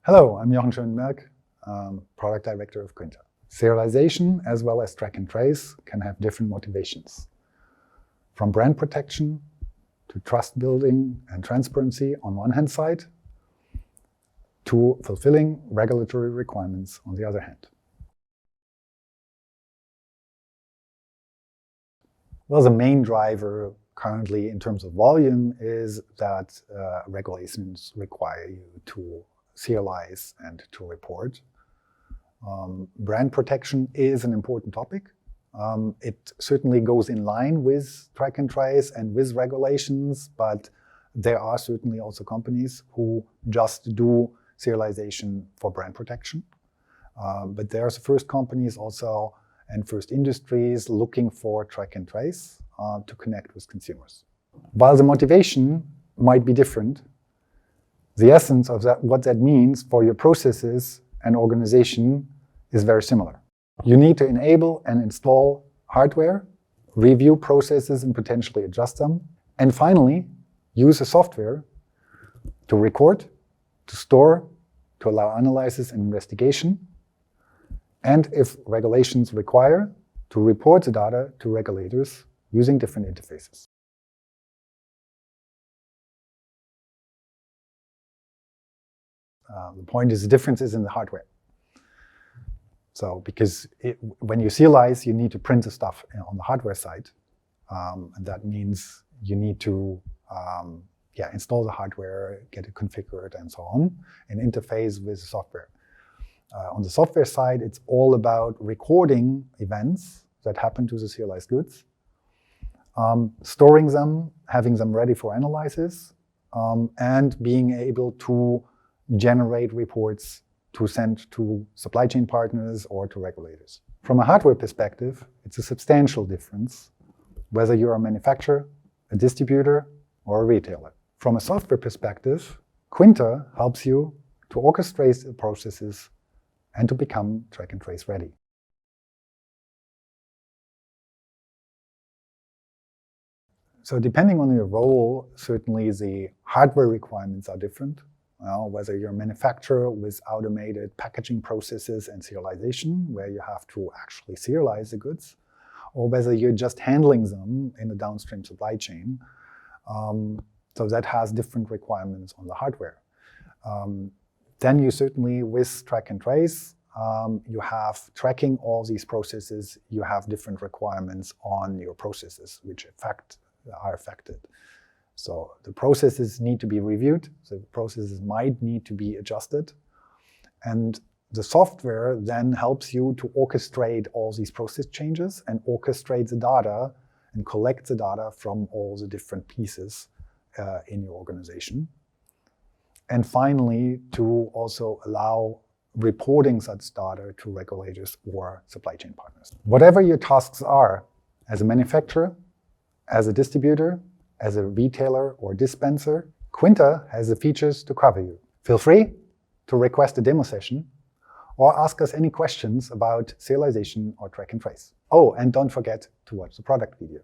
Hello, I'm Jochen Schönenberg, Product Director of Kvinta. Serialization as well as track and trace can have different motivations. From brand protection to trust building and transparency on one hand side, to fulfilling regulatory requirements on the other hand. Well, the main driver currently in terms of volume is that regulations require you to serialize and to report. Brand protection is an important topic. It certainly goes in line with track and trace and with regulations, but there are certainly also companies who just do serialization for brand protection. But there's first companies also and first industries looking for track and trace to connect with consumers. While the motivation might be different, the essence of that, what that means for your processes and organization is very similar. You need to enable and install hardware, review processes and potentially adjust them, and finally, use a software to record, to store, to allow analysis and investigation, and if regulations require, to report the data to regulators using different interfaces. The point is the difference is in the hardware. So because when you serialize, you need to print the stuff on the hardware side. And that means you need to install the hardware, get it configured and so on, and interface with the software. On the software side, it's all about recording events that happen to the serialized goods, storing them, having them ready for analysis, and being able to generate reports to send to supply chain partners or to regulators. From a hardware perspective, it's a substantial difference whether you're a manufacturer, a distributor, or a retailer. From a software perspective, Kvinta helps you to orchestrate the processes and to become track and trace ready. So depending on your role, certainly the hardware requirements are different. Whether you're a manufacturer with automated packaging processes and serialization, where you have to actually serialize the goods, or whether you're just handling them in the downstream supply chain. So that has different requirements on the hardware. Then you certainly, with track and trace, you have tracking all these processes, you have different requirements on your processes, which are affected. So the processes need to be reviewed, the processes might need to be adjusted, and the software then helps you to orchestrate all these process changes and orchestrate the data and collect the data from all the different pieces in your organization. And finally, to also allow reporting such data to regulators or supply chain partners. Whatever your tasks are, as a manufacturer, as a distributor, as a retailer or dispenser, Kvinta has the features to cover you. Feel free to request a demo session or ask us any questions about serialization or track and trace. Oh, and don't forget to watch the product video.